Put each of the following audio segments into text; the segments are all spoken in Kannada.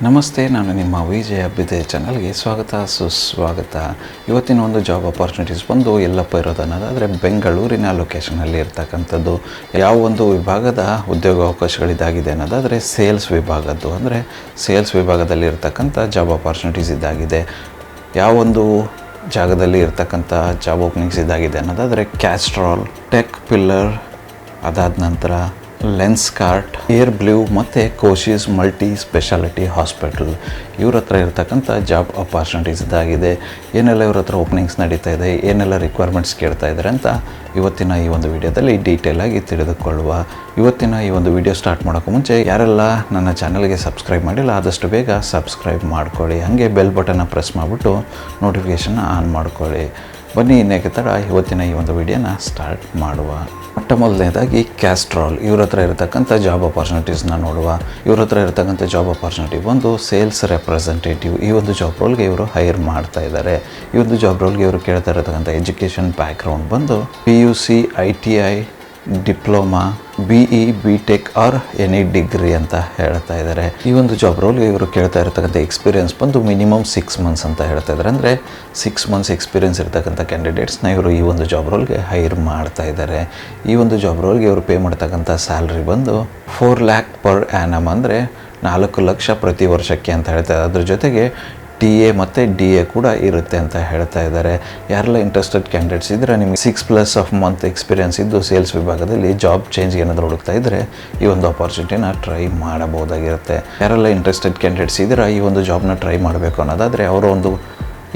ನಮಸ್ತೆ, ನಾನು ನಿಮ್ಮ ವಿಜಯ ಅಭ್ಯುದಯ ಚಾನಲ್ಗೆ ಸ್ವಾಗತ ಸುಸ್ವಾಗತ. ಇವತ್ತಿನ ಒಂದು ಜಾಬ್ ಅಪಾರ್ಚುನಿಟೀಸ್ ಬಂದು ಎಲ್ಲಪ್ಪ ಇರೋದು ಅನ್ನೋದಾದರೆ ಬೆಂಗಳೂರಿನ ಲೊಕೇಶನಲ್ಲಿ ಇರ್ತಕ್ಕಂಥದ್ದು. ಯಾವ ಒಂದು ವಿಭಾಗದ ಉದ್ಯೋಗಾವಕಾಶಗಳಿದ್ದಾಗಿದೆ ಅನ್ನೋದಾದರೆ ಸೇಲ್ಸ್ ವಿಭಾಗದ್ದು, ಅಂದರೆ ಸೇಲ್ಸ್ ವಿಭಾಗದಲ್ಲಿ ಇರ್ತಕ್ಕಂಥ ಜಾಬ್ ಅಪಾರ್ಚುನಿಟೀಸ್ ಇದ್ದಾಗಿದೆ. ಯಾವೊಂದು ಜಾಗದಲ್ಲಿ ಇರ್ತಕ್ಕಂಥ ಜಾಬ್ ಓಪನಿಂಗ್ಸ್ ಇದ್ದಾಗಿದೆ ಅನ್ನೋದಾದರೆ ಕ್ಯಾಸ್ಟ್ರಾಲ್, ಟೆಕ್ ಪಿಲ್ಲರ್, ಅದಾದ ನಂತರ ಲೆನ್ಸ್ಕಾರ್ಟ್, ಏರ್ ಬ್ಲೂ ಮತ್ತು ಕೋಶಿಸ್ ಮಲ್ಟಿ ಸ್ಪೆಷಾಲಿಟಿ ಹಾಸ್ಪಿಟಲ್ ಇವ್ರ ಹತ್ರ ಇರ್ತಕ್ಕಂಥ ಜಾಬ್ ಅಪಾರ್ಚುನಿಟೀಸ್ ಇದಾಗಿದೆ. ಏನೆಲ್ಲ ಇವ್ರ ಹತ್ರ ಓಪನಿಂಗ್ಸ್ ನಡೀತಾ ಇದೆ, ಏನೆಲ್ಲ ರಿಕ್ವೈರ್ಮೆಂಟ್ಸ್ ಕೇಳ್ತಾ ಇದ್ದಾರೆ ಅಂತ ಇವತ್ತಿನ ಈ ಒಂದು ವಿಡಿಯೋದಲ್ಲಿ ಡೀಟೇಲಾಗಿ ತಿಳಿದುಕೊಳ್ಳುವ. ಇವತ್ತಿನ ಈ ಒಂದು ವಿಡಿಯೋ ಸ್ಟಾರ್ಟ್ ಮಾಡೋಕ್ಕೂ ಮುಂಚೆ ಯಾರೆಲ್ಲ ನನ್ನ ಚಾನಲ್ಗೆ ಸಬ್ಸ್ಕ್ರೈಬ್ ಮಾಡಿಲ್ಲ ಆದಷ್ಟು ಬೇಗ ಸಬ್ಸ್ಕ್ರೈಬ್ ಮಾಡ್ಕೊಳ್ಳಿ. ಹಾಗೆ ಬೆಲ್ ಬಟನ್ನ ಪ್ರೆಸ್ ಮಾಡಿಬಿಟ್ಟು ನೋಟಿಫಿಕೇಷನ್ನ ಆನ್ ಮಾಡ್ಕೊಳ್ಳಿ. ಬನ್ನಿ ಇನ್ನೇಕೆ ತಡ ಇವತ್ತಿನ ಈ ಒಂದು ವಿಡಿಯೋನ ಸ್ಟಾರ್ಟ್ ಮಾಡುವ. ಮೊಟ್ಟ ಮೊದಲನೇದಾಗಿ ಕ್ಯಾಸ್ಟ್ರಾಲ್ ಇವ್ರ ಹತ್ರ ಇರತಕ್ಕಂಥ ಜಾಬ್ ಅಪಾರ್ಚುನಿಟೀಸ್ನ ನೋಡುವ. ಇವ್ರ ಹತ್ರ ಇರತಕ್ಕಂಥ ಜಾಬ್ ಅಪಾರ್ಚುನಿಟಿ ಒಂದು ಸೇಲ್ಸ್ ರೆಪ್ರೆಸೆಂಟೇಟಿವ್. ಈ ಒಂದು ಜಾಬ್ ರೋಲ್ಗೆ ಇವರು ಹೈರ್ ಮಾಡ್ತಾ ಇದ್ದಾರೆ. ಈ ಒಂದು ಜಾಬ್ ರೋಲ್ಗೆ ಇವರು ಕೇಳ್ತಾ ಇರತಕ್ಕಂಥ ಎಜುಕೇಷನ್ ಬ್ಯಾಕ್ಗ್ರೌಂಡ್ ಬಂದು PUC, ITI, diploma, BE, BTech R any degree ಅಂತ ಹೇಳ್ತಾ ಇದ್ದಾರೆ. ಈ ಒಂದು ಜಾಬ್ ರೋಲ್ಗೆ ಇವರು ಕೇಳ್ತಾ ಇರತಕ್ಕಂಥ ಎಕ್ಸ್ಪೀರಿಯನ್ಸ್ ಬಂದು ಮಿನಿಮಮ್ 6 months ಅಂತ ಹೇಳ್ತಾ ಇದ್ದಾರೆ. ಅಂದರೆ 6 months ಎಕ್ಸ್ಪೀರಿಯನ್ಸ್ ಇರ್ತಕ್ಕಂಥ ಕ್ಯಾಂಡಿಡೇಟ್ಸ್ನ ಇವರು ಈ ಒಂದು ಜಾಬ್ ರೋಲ್ಗೆ ಹೈರ್ ಮಾಡ್ತಾ ಇದ್ದಾರೆ. ಈ ಒಂದು ಜಾಬ್ ರೋಲ್ಗೆ ಇವರು ಪೇ ಮಾಡ್ತಕ್ಕಂಥ ಸ್ಯಾಲ್ರಿ ಬಂದು 4 lakh per annum, ಅಂದರೆ 4 ಲಕ್ಷ ಪ್ರತಿ ವರ್ಷಕ್ಕೆ ಅಂತ ಹೇಳ್ತಾ ಇದ್ದಾರೆ. ಅದ್ರ ಜೊತೆಗೆ TA ಮತ್ತು DA ಕೂಡ ಇರುತ್ತೆ ಅಂತ ಹೇಳ್ತಾ ಇದ್ದಾರೆ. ಯಾರೆಲ್ಲ ಇಂಟ್ರೆಸ್ಟೆಡ್ ಕ್ಯಾಂಡಿಡೇಟ್ಸ್ ಇದ್ದರೆ, ನಿಮಗೆ 6+ month ಎಕ್ಸ್ಪೀರಿಯನ್ಸ್ ಇದ್ದು ಸೇಲ್ಸ್ ವಿಭಾಗದಲ್ಲಿ ಜಾಬ್ ಚೇಂಜ್ಗೆ ಏನಾದರೂ ಹುಡುಕ್ತಾ ಇದ್ದರೆ ಈ ಒಂದು ಅಪಾರ್ಚುನಿಟಿನ ಟ್ರೈ ಮಾಡಬಹುದಾಗಿರುತ್ತೆ. ಯಾರೆಲ್ಲ ಇಂಟ್ರೆಸ್ಟೆಡ್ ಕ್ಯಾಂಡಿಡೇಟ್ಸ್ ಇದ್ದರೆ ಈ ಒಂದು ಜಾಬ್ನ ಟ್ರೈ ಮಾಡಬೇಕು ಅನ್ನೋದಾದರೆ ಅವರ ಒಂದು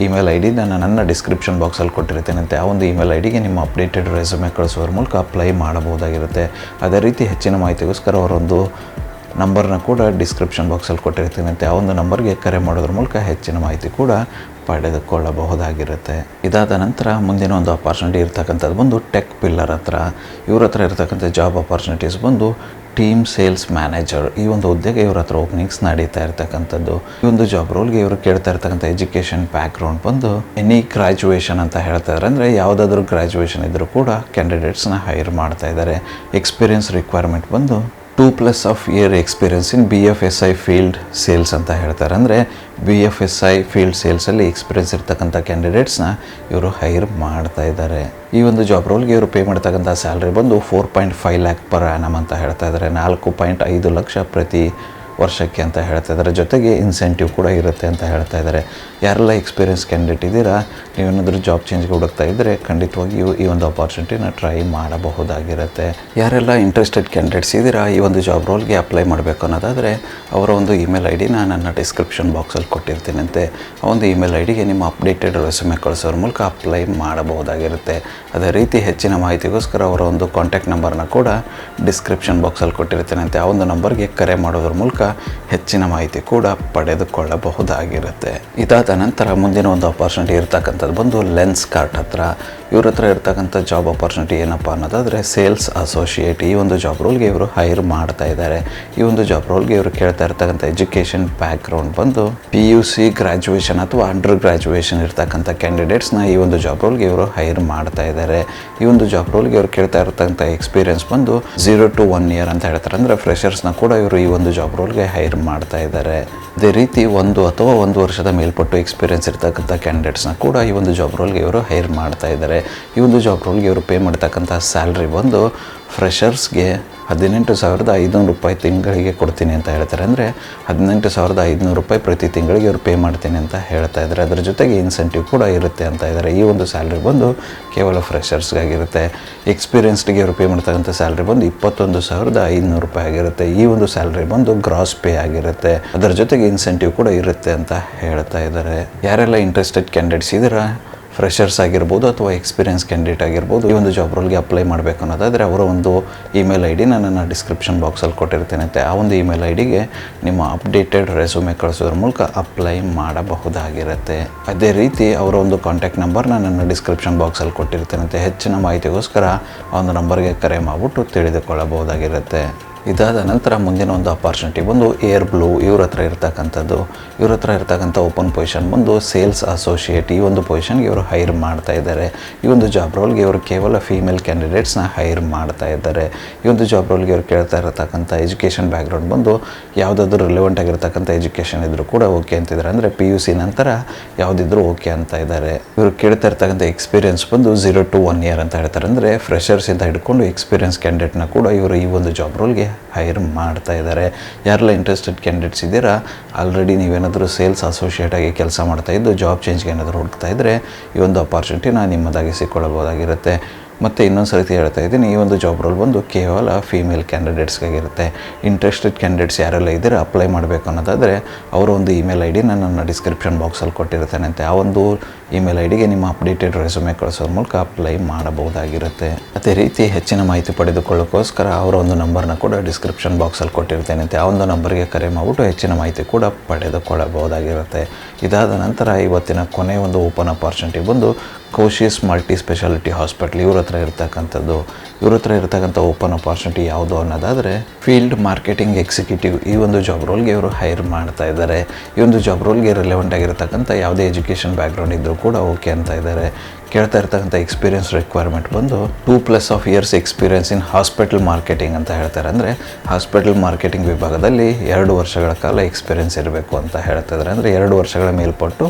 ಇಮೇಲ್ ID ನಾನು ನನ್ನ ಡಿಸ್ಕ್ರಿಪ್ಷನ್ ಬಾಕ್ಸಲ್ಲಿ ಕೊಟ್ಟಿರ್ತೇನೆ. ಆ ಒಂದು ಇಮೇಲ್ IDಗೆ ನಿಮ್ಮ ಅಪ್ಡೇಟೆಡ್ ರೆಸ್ಯೂಮೆ ಕಳಿಸೋದ್ರ ಮೂಲಕ ಅಪ್ಲೈ ಮಾಡಬಹುದಾಗಿರುತ್ತೆ. ಅದೇ ರೀತಿ ಹೆಚ್ಚಿನ ಮಾಹಿತಿಗೋಸ್ಕರ ಅವರೊಂದು ನಂಬರ್ನ ಕೂಡ ಡಿಸ್ಕ್ರಿಪ್ಷನ್ ಬಾಕ್ಸಲ್ಲಿ ಕೊಟ್ಟಿರ್ತೀನಿ. ಆ ಒಂದು ನಂಬರ್ಗೆ ಕರೆ ಮಾಡೋದ್ರ ಮೂಲಕ ಹೆಚ್ಚಿನ ಮಾಹಿತಿ ಕೂಡ ಪಡೆದುಕೊಳ್ಳಬಹುದಾಗಿರುತ್ತೆ. ಇದಾದ ನಂತರ ಮುಂದಿನ ಒಂದು ಅಪಾರ್ಚುನಿಟಿ ಇರ್ತಕ್ಕಂಥದ್ದು ಬಂದು ಟೆಕ್ ಪಿಲ್ಲರ್ ಹತ್ರ. ಇವ್ರ ಹತ್ರ ಇರ್ತಕ್ಕಂಥ ಜಾಬ್ ಅಪಾರ್ಚುನಿಟೀಸ್ ಬಂದು ಟೀಮ್ ಸೇಲ್ಸ್ ಮ್ಯಾನೇಜರ್. ಈ ಒಂದು ಹುದ್ದೆಗೆ ಇವ್ರ ಹತ್ರ ಓಪನಿಂಗ್ಸ್ ನಡೀತಾ ಇರ್ತಕ್ಕಂಥದ್ದು. ಈ ಒಂದು ಜಾಬ್ ರೋಲ್ಗೆ ಇವರು ಕೇಳ್ತಾ ಇರ್ತಕ್ಕಂಥ ಎಜುಕೇಷನ್ ಬ್ಯಾಕ್ಗ್ರೌಂಡ್ ಬಂದು ಎನಿ ಗ್ರಾಜುಯೇಷನ್ ಅಂತ ಹೇಳ್ತಾ ಇದ್ದಾರೆ. ಅಂದರೆ ಯಾವುದಾದ್ರೂ ಗ್ರಾಜುಯೇಷನ್ ಇದ್ದರೂ ಕೂಡ ಕ್ಯಾಂಡಿಡೇಟ್ಸ್ನ ಹೈರ್ ಮಾಡ್ತಾ ಇದ್ದಾರೆ. ಎಕ್ಸ್ಪೀರಿಯನ್ಸ್ ರಿಕ್ವೈರ್ಮೆಂಟ್ ಬಂದು 2+ year experience in BFSI field sales ಅಂತ ಹೇಳ್ತಾರೆ. ಅಂದರೆ BFSI ಫೀಲ್ಡ್ ಸೇಲ್ಸಲ್ಲಿ ಎಕ್ಸ್ಪೀರಿಯನ್ಸ್ ಇರ್ತಕ್ಕಂಥ ಕ್ಯಾಂಡಿಡೇಟ್ಸ್ನ ಇವರು ಹೈರ್ ಮಾಡ್ತಾ ಇದ್ದಾರೆ. ಈ ಒಂದು ಜಾಬ್ ರೋಲ್ಗೆ ಇವರು ಪೇ ಮಾಡ್ತಕ್ಕಂಥ ಸ್ಯಾಲ್ರಿ ಬಂದು 4.5 lakh per annum ಅಂತ ಹೇಳ್ತಾ ಇದ್ದಾರೆ. 4.5 ಲಕ್ಷ ಪ್ರತಿ ವರ್ಷಕ್ಕೆ ಅಂತ ಹೇಳ್ತಾ ಇದ್ದಾರೆ. ಜೊತೆಗೆ ಇನ್ಸೆಂಟಿವ್ ಕೂಡ ಇರುತ್ತೆ ಅಂತ ಹೇಳ್ತಾ ಇದ್ದಾರೆ. ಯಾರೆಲ್ಲ ಎಕ್ಸ್ಪೀರಿಯನ್ಸ್ ಕ್ಯಾಂಡಿಡೇಟ್ ಇದ್ದೀರಾ, ನೀವೇನಾದರೂ ಜಾಬ್ ಚೇಂಜ್ಗೆ ಹುಡುಕ್ತಾ ಇದ್ದರೆ ಖಂಡಿತವಾಗಿಯೂ ಈ ಒಂದು ಅಪಾರ್ಚುನಿಟಿನ ಟ್ರೈ ಮಾಡಬಹುದಾಗಿರುತ್ತೆ. ಯಾರೆಲ್ಲ ಇಂಟ್ರೆಸ್ಟೆಡ್ ಕ್ಯಾಂಡಿಡೇಟ್ಸ್ ಇದ್ದೀರಾ ಈ ಒಂದು ಜಾಬ್ ರೋಲ್ಗೆ ಅಪ್ಲೈ ಮಾಡಬೇಕು ಅನ್ನೋದಾದರೆ ಅವರ ಒಂದು ಇಮೇಲ್ IDನ ನನ್ನ ಡಿಸ್ಕ್ರಿಪ್ಷನ್ ಬಾಕ್ಸಲ್ಲಿ ಕೊಟ್ಟಿರ್ತೀನಂತೆ. ಆ ಒಂದು ಇಮೇಲ್ IDಗೆ ನಿಮ್ಮ ಅಪ್ಡೇಟೆಡ್ ರೆಸ್ಯೂಮೆ ಕಳಿಸೋದ್ರ ಮೂಲಕ ಅಪ್ಲೈ ಮಾಡಬಹುದಾಗಿರುತ್ತೆ. ಅದೇ ರೀತಿ ಹೆಚ್ಚಿನ ಮಾಹಿತಿಗೋಸ್ಕರ ಅವರ ಒಂದು ಕಾಂಟ್ಯಾಕ್ಟ್ ನಂಬರ್ನ ಕೂಡ ಡಿಸ್ಕ್ರಿಪ್ಷನ್ ಬಾಕ್ಸಲ್ಲಿ ಕೊಟ್ಟಿರ್ತೀನಂತೆ. ಆ ಒಂದು ನಂಬರ್ಗೆ ಕರೆ ಮಾಡೋದ್ರ ಮೂಲಕ ಹೆಚ್ಚಿನ ಮಾಹಿತಿ ಕೂಡ ಪಡೆದುಕೊಳ್ಳಬಹುದಾಗಿರುತ್ತೆ. ಇದಾದ ನಂತರ ಮುಂದಿನ ಒಂದು ಅಪಾರ್ಚುನಿಟಿ ಇರ್ತಕ್ಕಂಥದ್ದು ಬಂದು ಲೆನ್ಸ್ಕಾರ್ಟ್ ಹತ್ರ. ಇವ್ರ ಹತ್ರ ಇರ್ತಕ್ಕಂಥ ಜಾಬ್ ಅಪಾರ್ಚುನಿಟಿ ಏನಪ್ಪ ಅನ್ನೋದಾದರೆ ಸೇಲ್ಸ್ ಅಸೋಸಿಯೇಟ್. ಈ ಒಂದು ಜಾಬ್ ರೋಲ್ಗೆ ಇವರು ಹೈರ್ ಮಾಡ್ತಾ ಇದ್ದಾರೆ. ಈ ಒಂದು ಜಾಬ್ ರೋಲ್ಗೆ ಇವರು ಕೇಳ್ತಾ ಇರ್ತಕ್ಕಂಥ ಎಜುಕೇಷನ್ ಬ್ಯಾಕ್ಗ್ರೌಂಡ್ ಬಂದು PUC ಗ್ರಾಜುಯೇಷನ್ ಅಥವಾ ಅಂಡರ್ ಗ್ರಾಜುಯೇಷನ್ ಇರ್ತಕ್ಕಂಥ ಕ್ಯಾಂಡಿಡೇಟ್ಸ್ನ ಈ ಒಂದು ಜಾಬ್ ರೋಲ್ಗೆ ಇವರು ಹೈರ್ ಮಾಡ್ತಾ ಇದ್ದಾರೆ. ಈ ಒಂದು ಜಾಬ್ ರೋಲ್ಗೆ ಇವರು ಕೇಳ್ತಾ ಇರ್ತಕ್ಕಂಥ ಎಕ್ಸ್ಪೀರಿಯನ್ಸ್ ಬಂದು 0 to 1 year ಅಂತ ಹೇಳ್ತಾರೆ. ಅಂದರೆ ಫ್ರೆಷರ್ಸ್ನ ಕೂಡ ಇವರು ಈ ಒಂದು ಜಾಬ್ ರೋಲ್ಗೆ ಹೈರ್ ಮಾಡ್ತಾ ಇದ್ದಾರೆ. ಅದೇ ರೀತಿ 1 ಅಥವಾ 1 ವರ್ಷದ ಮೇಲ್ಪಟ್ಟು ಎಕ್ಸ್ಪೀರಿಯನ್ಸ್ ಇರ್ತಕ್ಕಂಥ ಕ್ಯಾಂಡಿಡೇಟ್ಸ್ನ ಕೂಡ ಈ ಒಂದು ಜಾಬ್ ರೋಲ್ಗೆ ಇವರು ಹೈರ್ ಮಾಡ್ತಾ ಇದ್ದಾರೆ. ಈ ಒಂದು ಜಾಬ್ ರೋಲ್ಗೆ ಇವರು ಪೇ ಮಾಡ್ತಕ್ಕಂಥ ಸ್ಯಾಲ್ರಿ ಬಂದು ಫ್ರೆಷರ್ಸ್ಗೆ 18,500 ರೂಪಾಯಿ ತಿಂಗಳಿಗೆ ಕೊಡ್ತೀನಿ ಅಂತ ಹೇಳ್ತಾರೆ. ಅಂದರೆ 18,500 ರೂಪಾಯಿ ಪ್ರತಿ ತಿಂಗಳಿಗೆ ಇವರು ಪೇ ಮಾಡ್ತೀನಿ ಅಂತ ಹೇಳ್ತಾ ಇದ್ದಾರೆ. ಅದರ ಜೊತೆಗೆ ಇನ್ಸೆಂಟಿವ್ ಕೂಡ ಇರುತ್ತೆ ಅಂತ ಇದ್ದಾರೆ. ಈ ಒಂದು ಸ್ಯಾಲ್ರಿ ಬಂದು ಕೇವಲ ಫ್ರೆಷರ್ಸ್ಗಾಗಿರುತ್ತೆ. ಎಕ್ಸ್ಪೀರಿಯನ್ಸ್ಡ್ಗೆ ಇವರು ಪೇ ಮಾಡ್ತಕ್ಕಂಥ ಸ್ಯಾಲ್ರಿ ಬಂದು 21,500 ರೂಪಾಯಿ ಆಗಿರುತ್ತೆ. ಈ ಒಂದು ಸ್ಯಾಲ್ರಿ ಬಂದು ಗ್ರಾಸ್ ಪೇ ಆಗಿರುತ್ತೆ. ಅದರ ಜೊತೆಗೆ ಇನ್ಸೆಂಟಿವ್ ಕೂಡ ಇರುತ್ತೆ ಅಂತ ಹೇಳ್ತಾ ಇದ್ದಾರೆ. ಯಾರೆಲ್ಲ ಇಂಟ್ರೆಸ್ಟೆಡ್ ಕ್ಯಾಂಡಿಡೇಟ್ಸ್ ಇದ್ದೀರಾ, ಫ್ರೆಷರ್ಸ್ ಆಗಿರ್ಬೋದು ಅಥವಾ ಎಕ್ಸ್ಪೀರಿಯನ್ಸ್ ಕ್ಯಾಂಡಿಡೇಟ್ ಆಗಿರ್ಬೋದು, ಈ ಒಂದು ಜಾಬ್ ರೋಲ್ಗೆ ಅಪ್ಲೈ ಮಾಡಬೇಕು ಅನ್ನೋದಾದರೆ ಅವರ ಒಂದು ಇಮೇಲ್ ID ನನ್ನ ಡಿಸ್ಕ್ರಿಪ್ಷನ್ ಬಾಕ್ಸಲ್ಲಿ ಕೊಟ್ಟಿರ್ತೇನೆ. ಆ ಒಂದು ಇಮೇಲ್ IDಗೆ ನಿಮ್ಮ ಅಪ್ಡೇಟೆಡ್ ರೆಸ್ಯೂಮೆ ಕಳಿಸೋದ್ರ ಮೂಲಕ ಅಪ್ಲೈ ಮಾಡಬಹುದಾಗಿರುತ್ತೆ. ಅದೇ ರೀತಿ ಅವರ ಒಂದು ಕಾಂಟ್ಯಾಕ್ಟ್ ನಂಬರ್ನ ನನ್ನ ಡಿಸ್ಕ್ರಿಪ್ಷನ್ ಬಾಕ್ಸಲ್ಲಿ ಕೊಟ್ಟಿರ್ತೇನೆ. ಹೆಚ್ಚಿನ ಮಾಹಿತಿಗೋಸ್ಕರ ಆ ಒಂದು ನಂಬರ್ಗೆ ಕರೆ ಮಾಡಿಬಿಟ್ಟು ತಿಳಿದುಕೊಳ್ಳಬಹುದಾಗಿರುತ್ತೆ. ಇದಾದ ನಂತರ ಮುಂದಿನ ಒಂದು ಅಪಾರ್ಚುನಿಟಿ ಬಂದು ಏರ್ ಬ್ಲೂ ಇವ್ರ ಹತ್ರ ಇರ್ತಕ್ಕಂಥ ಓಪನ್ ಪೊಸಿಷನ್ ಬಂದು ಸೇಲ್ಸ್ ಅಸೋಸಿಯೇಟ್. ಈ ಒಂದು ಪೊಸಿಷನ್ಗೆ ಇವರು ಹೈರ್ ಮಾಡ್ತಾ ಇದ್ದಾರೆ. ಈ ಒಂದು ಜಾಬ್ ರೋಲ್ಗೆ ಇವರು ಕೇವಲ ಫೀಮೇಲ್ ಕ್ಯಾಂಡಿಡೇಟ್ಸ್ನ ಹೈರ್ ಮಾಡ್ತಾ ಇದ್ದಾರೆ. ಈ ಒಂದು ಜಾಬ್ ರೋಲ್ಗೆ ಇವರು ಕೇಳ್ತಾ ಇರತಕ್ಕಂಥ ಎಜುಕೇಷನ್ ಬ್ಯಾಕ್ಗ್ರೌಂಡ್ ಬಂದು ಯಾವುದಾದ್ರೂ ರಿಲೆವೆಂಟ್ ಆಗಿರ್ತಕ್ಕಂಥ ಎಜುಕೇಷನ್ ಇದ್ದರೂ ಕೂಡ ಓಕೆ ಅಂತಿದ್ದಾರೆ. ಅಂದರೆ PUC ನಂತರ ಯಾವುದಿದ್ರೂ ಓಕೆ ಅಂತ ಇದ್ದಾರೆ. ಇವರು ಕೇಳ್ತಾ ಇರ್ತಕ್ಕಂಥ ಎಕ್ಸ್ಪೀರಿಯನ್ಸ್ ಬಂದು 0 to 1 year ಅಂತ ಹೇಳ್ತಾರೆ. ಅಂದರೆ ಫ್ರೆಷರ್ಸಿಂದ ಹಿಡ್ಕೊಂಡು ಎಕ್ಸ್ಪೀರಿಯನ್ಸ್ ಕ್ಯಾಂಡಿಡೇಟ್ನ ಕೂಡ ಇವರು ಈ ಒಂದು ಜಾಬ್ ರೋಲ್ಗೆ ಹೈರ್ ಮಾಡ್ತಾ ಇದ್ದಾರೆ. ಯಾರೆಲ್ಲ ಇಂಟ್ರೆಸ್ಟೆಡ್ ಕ್ಯಾಂಡಿಡೇಟ್ಸ್ ಇದ್ದೀರಾ, ಆಲ್ರೆಡಿ ನೀವೇನಾದರೂ ಸೇಲ್ಸ್ ಅಸೋಸಿಯೇಟ್ ಆಗಿ ಕೆಲಸ ಮಾಡ್ತಾ ಇದ್ದು ಜಾಬ್ ಚೇಂಜ್ಗೆ ಏನಾದರೂ ಹುಡುಕ್ತಾ ಇದ್ದರೆ ಈ ಒಂದು ಅಪಾರ್ಚುನಿಟಿನ ನಿಮ್ಮದಾಗಿಸಿಕೊಳ್ಳಬಹುದಾಗಿರುತ್ತೆ. ಮತ್ತು ಇನ್ನೊಂದು ಸರ್ತಿ ಹೇಳ್ತಾ ಇದ್ದೀನಿ, ಈ ಒಂದು ಜಾಬ್ ರೋಲ್ ಬಂದು ಕೇವಲ ಫೀಮೇಲ್ ಕ್ಯಾಂಡಿಡೇಟ್ಸ್ಗಾಗಿರುತ್ತೆ. ಇಂಟ್ರೆಸ್ಟೆಡ್ ಕ್ಯಾಂಡಿಡೇಟ್ಸ್ ಯಾರೆಲ್ಲ ಇದ್ದೀರಾ ಅಪ್ಲೈ ಮಾಡಬೇಕು ಅನ್ನೋದಾದರೆ ಅವರ ಒಂದು ಇಮೇಲ್ ID ನನ್ನ ಡಿಸ್ಕ್ರಿಪ್ಷನ್ ಬಾಕ್ಸಲ್ಲಿ ಕೊಟ್ಟಿರ್ತೇನೆ. ಆ ಒಂದು ಇಮೇಲ್ IDಗೆ ನಿಮ್ಮ ಅಪ್ಡೇಟೆಡ್ ರೆಸ್ಯೂಮೆ ಕಳಿಸೋದ್ರ ಮೂಲಕ ಅಪ್ಲೈ ಮಾಡಬಹುದಾಗಿರುತ್ತೆ. ಅದೇ ರೀತಿ ಹೆಚ್ಚಿನ ಮಾಹಿತಿ ಪಡೆದುಕೊಳ್ಳೋಕ್ಕೋಸ್ಕರ ಅವರ ಒಂದು ನಂಬರ್ನ ಕೂಡ ಡಿಸ್ಕ್ರಿಪ್ಷನ್ ಬಾಕ್ಸಲ್ಲಿ ಕೊಟ್ಟಿರ್ತೇನೆ. ಆ ಒಂದು ನಂಬರ್ಗೆ ಕರೆ ಮಾಡಿಬಿಟ್ಟು ಹೆಚ್ಚಿನ ಮಾಹಿತಿ ಕೂಡ ಪಡೆದುಕೊಳ್ಳಬಹುದಾಗಿರುತ್ತೆ. ಇದಾದ ನಂತರ ಇವತ್ತಿನ ಕೊನೆಯ ಒಂದು ಓಪನ್ ಅಪಾರ್ಚುನಿಟಿ ಬಂದು ಕೋಶಿಸ್ ಮಲ್ಟಿ ಸ್ಪೆಷಾಲಿಟಿ ಹಾಸ್ಪಿಟಲ್ ಇವ್ರ ಹತ್ರ ಇರ್ತಕ್ಕಂಥ ಓಪನ್ ಅಪಾರ್ಚುನಿಟಿ ಯಾವುದು ಅನ್ನೋದಾದರೆ ಫೀಲ್ಡ್ ಮಾರ್ಕೆಟಿಂಗ್ ಎಕ್ಸಿಕ್ಯೂಟಿವ್. ಈ ಒಂದು ಜಾಬ್ ರೋಲ್ಗೆ ಇವರು ಹೈರ್ ಮಾಡ್ತಾ ಇದ್ದಾರೆ. ಈ ಒಂದು ಜಾಬ್ ರೋಲ್ಗೆ ರಿಲೆವೆಂಟ್ ಆಗಿರ್ತಕ್ಕಂಥ ಯಾವುದೇ ಎಜುಕೇಷನ್ ಬ್ಯಾಕ್ಗ್ರೌಂಡ್ ಇದ್ದರೂ ಕೂಡ ಓಕೆ ಅಂತ ಇದ್ದಾರೆ. ಕೇಳ್ತಾ ಇರ್ತಕ್ಕಂಥ ಎಕ್ಸ್ಪೀರಿಯನ್ಸ್ ರಿಕ್ವೈರ್ಮೆಂಟ್ ಬಂದು 2+ years experience in hospital marketing ಅಂತ ಹೇಳ್ತಾರೆ. ಅಂದರೆ ಹಾಸ್ಪಿಟಲ್ ಮಾರ್ಕೆಟಿಂಗ್ ವಿಭಾಗದಲ್ಲಿ 2 ವರ್ಷಗಳ ಕಾಲ ಎಕ್ಸ್ಪೀರಿಯನ್ಸ್ ಇರಬೇಕು ಅಂತ ಹೇಳ್ತಾ ಇದ್ದಾರೆ. ಅಂದರೆ 2 ವರ್ಷಗಳ ಮೇಲ್ಪಟ್ಟು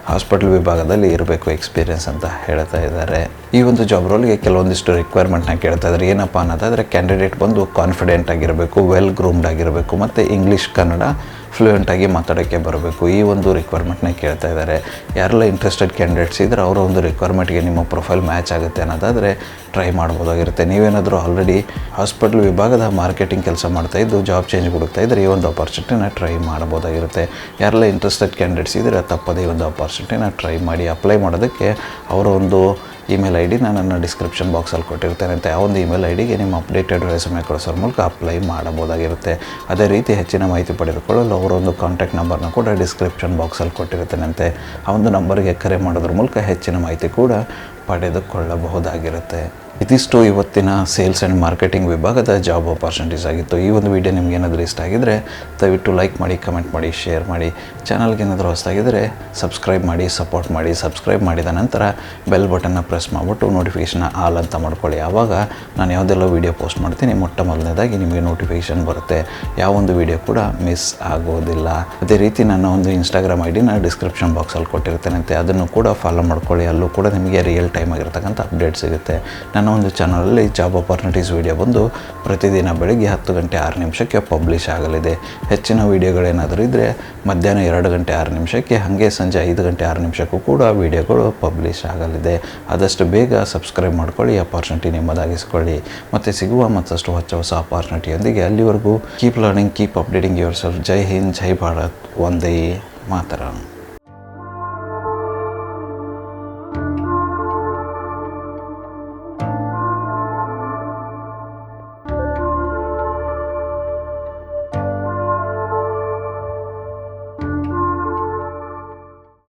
ಹಾಸ್ಪಿಟಲ್ ವಿಭಾಗದಲ್ಲಿ ಇರಬೇಕು ಎಕ್ಸ್ಪೀರಿಯನ್ಸ್ ಅಂತ ಹೇಳ್ತಾ ಇದ್ದಾರೆ. ಈ ಒಂದು ಜಾಬ್ ರೋಲ್ಗೆ ಕೆಲವೊಂದಿಷ್ಟು ರಿಕ್ವೈರ್ಮೆಂಟ್ನ ಕೇಳ್ತಾ ಇದ್ದಾರೆ. ಏನಪ್ಪ ಅನ್ನೋದಾದರೆ ಕ್ಯಾಂಡಿಡೇಟ್ ಬಂದು ಕಾನ್ಫಿಡೆಂಟ್ ಆಗಿರಬೇಕು, ವೆಲ್ ಗ್ರೂಮ್ಡ್ ಆಗಿರಬೇಕು ಮತ್ತು ಇಂಗ್ಲೀಷ್ ಕನ್ನಡ ಫ್ಲೂಯೆಂಟಾಗಿ ಮಾತಾಡೋಕ್ಕೆ ಬರಬೇಕು. ಈ ಒಂದು ರಿಕ್ವೈರ್ಮೆಂಟ್ನ ಕೇಳ್ತಾ ಇದ್ದಾರೆ. ಯಾರೆಲ್ಲ ಇಂಟ್ರೆಸ್ಟೆಡ್ ಕ್ಯಾಂಡಿಡೇಟ್ಸ್ ಇದ್ದರೆ ಅವರ ಒಂದು ರಿಕ್ವೈರ್ಮೆಂಟ್ಗೆ ನಿಮ್ಮ ಪ್ರೊಫೈಲ್ ಮ್ಯಾಚ್ ಆಗುತ್ತೆ ಅನ್ನೋದಾದರೆ ಟ್ರೈ ಮಾಡ್ಬೋದಾಗಿರುತ್ತೆ. ನೀವೇನಾದರೂ ಆಲ್ರೆಡಿ ಹಾಸ್ಪಿಟಲ್ ವಿಭಾಗದ ಮಾರ್ಕೆಟಿಂಗ್ ಕೆಲಸ ಮಾಡ್ತಾಯಿದ್ದು ಜಾಬ್ ಚೇಂಜ್ ಹುಡುಕ್ತಾ ಇದ್ದರೆ ಈ ಒಂದು ಅಪಾರ್ಚುನಿಟಿನ ಟ್ರೈ ಮಾಡ್ಬೋದಾಗಿರುತ್ತೆ. ಯಾರೆಲ್ಲ ಇಂಟ್ರೆಸ್ಟೆಡ್ ಕ್ಯಾಂಡಿಡೇಟ್ಸ್ ಇದ್ದರೆ ತಪ್ಪದೇ ಈ ಒಂದು ಅಪಾರ್ಚುನಿಟಿನ ಟ್ರೈ ಮಾಡಿ. ಅಪ್ಲೈ ಮಾಡೋದಕ್ಕೆ ಅವರ ಒಂದು ಇಮೇಲ್ ID ನನ್ನ ಡಿಸ್ಕ್ರಿಪ್ಷನ್ ಬಾಕ್ಸಲ್ಲಿ ಕೊಟ್ಟಿರ್ತೇನೆ. ಆ ಒಂದು ಇಮೇಲ್ IDಗೆ ನಿಮ್ಮ ಅಪ್ಡೇಟೆಡ್ ರೆಸ್ಯೂಮೆ ಕಳಿಸೋರ ಮೂಲಕ ಅಪ್ಲೈ ಮಾಡಬಹುದಾಗಿರುತ್ತೆ. ಅದೇ ರೀತಿ ಹೆಚ್ಚಿನ ಮಾಹಿತಿ ಪಡೆದುಕೊಳ್ಳಲು ಅವರೊಂದು ಕಾಂಟ್ಯಾಕ್ಟ್ ನಂಬರ್ನ ಕೂಡ ಡಿಸ್ಕ್ರಿಪ್ಷನ್ ಬಾಕ್ಸಲ್ಲಿ ಕೊಟ್ಟಿರ್ತೇನೆ. ಆ ಒಂದು ನಂಬರ್ಗೆ ಕರೆ ಮಾಡೋದ್ರ ಮೂಲಕ ಹೆಚ್ಚಿನ ಮಾಹಿತಿ ಕೂಡ ಪಡೆದುಕೊಳ್ಳಬಹುದಾಗಿರುತ್ತೆ. ಇದಿಷ್ಟು ಇವತ್ತಿನ ಸೇಲ್ಸ್ ಆ್ಯಂಡ್ ಮಾರ್ಕೆಟಿಂಗ್ ವಿಭಾಗದ ಜಾಬ್ ಆಪರ್ಚುನಿಟೀಸ್ ಆಗಿತ್ತು. ಈ ಒಂದು ವಿಡಿಯೋ ನಿಮ್ಗೆ ಏನಾದರೂ ಇಷ್ಟ ಆಗಿದ್ದರೆ ದಯವಿಟ್ಟು ಲೈಕ್ ಮಾಡಿ, ಕಮೆಂಟ್ ಮಾಡಿ, ಶೇರ್ ಮಾಡಿ. ಚಾನಲ್ಗೆ ಏನಾದರೂ ಹೊಸದಾಗಿದ್ದರೆ ಸಬ್ಸ್ಕ್ರೈಬ್ ಮಾಡಿ, ಸಪೋರ್ಟ್ ಮಾಡಿ. ಸಬ್ಸ್ಕ್ರೈಬ್ ಮಾಡಿದ ನಂತರ ಬೆಲ್ ಬಟನ್ನ ಪ್ರೆಸ್ ಮಾಡಿಬಿಟ್ಟು ನೋಟಿಫಿಕೇಷನ್ನ ಆಲ್ ಅಂತ ಮಾಡ್ಕೊಳ್ಳಿ. ಆವಾಗ ನಾನು ಯಾವುದೆಲ್ಲ ವೀಡಿಯೋ ಪೋಸ್ಟ್ ಮಾಡ್ತೀನಿ ಮೊಟ್ಟ ಮೊದಲನೇದಾಗಿ ನಿಮಗೆ ನೋಟಿಫಿಕೇಷನ್ ಬರುತ್ತೆ. ಯಾವ ಒಂದು ವೀಡಿಯೋ ಕೂಡ ಮಿಸ್ ಆಗೋದಿಲ್ಲ. ಅದೇ ರೀತಿ ನನ್ನ ಒಂದು ಇನ್ಸ್ಟಾಗ್ರಾಮ್ ID ಡಿಸ್ಕ್ರಿಪ್ಷನ್ ಬಾಕ್ಸಲ್ಲಿ ಕೊಟ್ಟಿರ್ತೇನೆ. ಅದನ್ನು ಕೂಡ ಫಾಲೋ ಮಾಡ್ಕೊಳ್ಳಿ. ಅಲ್ಲೂ ಕೂಡ ನಿಮಗೆ ರಿಯಲ್ ಟೈಮ್ ಆಗಿರ್ತಕ್ಕಂಥ ಅಪ್ಡೇಟ್ ಸಿಗುತ್ತೆ. ನನ್ನ ಒಂದು ಚಾನಲಲ್ಲಿ ಜಾಬ್ ಆಪರ್ಚುನಿಟೀಸ್ ವಿಡಿಯೋ ಬಂದು ಪ್ರತಿದಿನ ಬೆಳಗ್ಗೆ 10 ಗಂಟೆ 6 ನಿಮಿಷಕ್ಕೆ ಪಬ್ಲಿಷ್ ಆಗಲಿದೆ. ಹೆಚ್ಚಿನ ವೀಡಿಯೋಗಳೇನಾದರೂ ಇದ್ದರೆ ಮಧ್ಯಾಹ್ನ 2 ಗಂಟೆ 6 ನಿಮಿಷಕ್ಕೆ, ಹಾಗೆ ಸಂಜೆ 5 ಗಂಟೆ 6 ನಿಮಿಷಕ್ಕೂ ಕೂಡ ವೀಡಿಯೋಗಳು ಪಬ್ಲಿಷ್ ಆಗಲಿದೆ. ಆದಷ್ಟು ಬೇಗ ಸಬ್ಸ್ಕ್ರೈಬ್ ಮಾಡ್ಕೊಳ್ಳಿ, ಅಪಾರ್ಚುನಿಟಿ ನಿಮ್ಮದಾಗಿಸ್ಕೊಳ್ಳಿ. ಮತ್ತು ಸಿಗುವ ಮತ್ತಷ್ಟು ಹೊಸ ಅಪಾರ್ಚುನಿಟಿಯೊಂದಿಗೆ ಅಲ್ಲಿವರೆಗೂ keep learning, keep updating yourself. Jai Hind, Jai Bharat, Vande ಮಾತರಂ.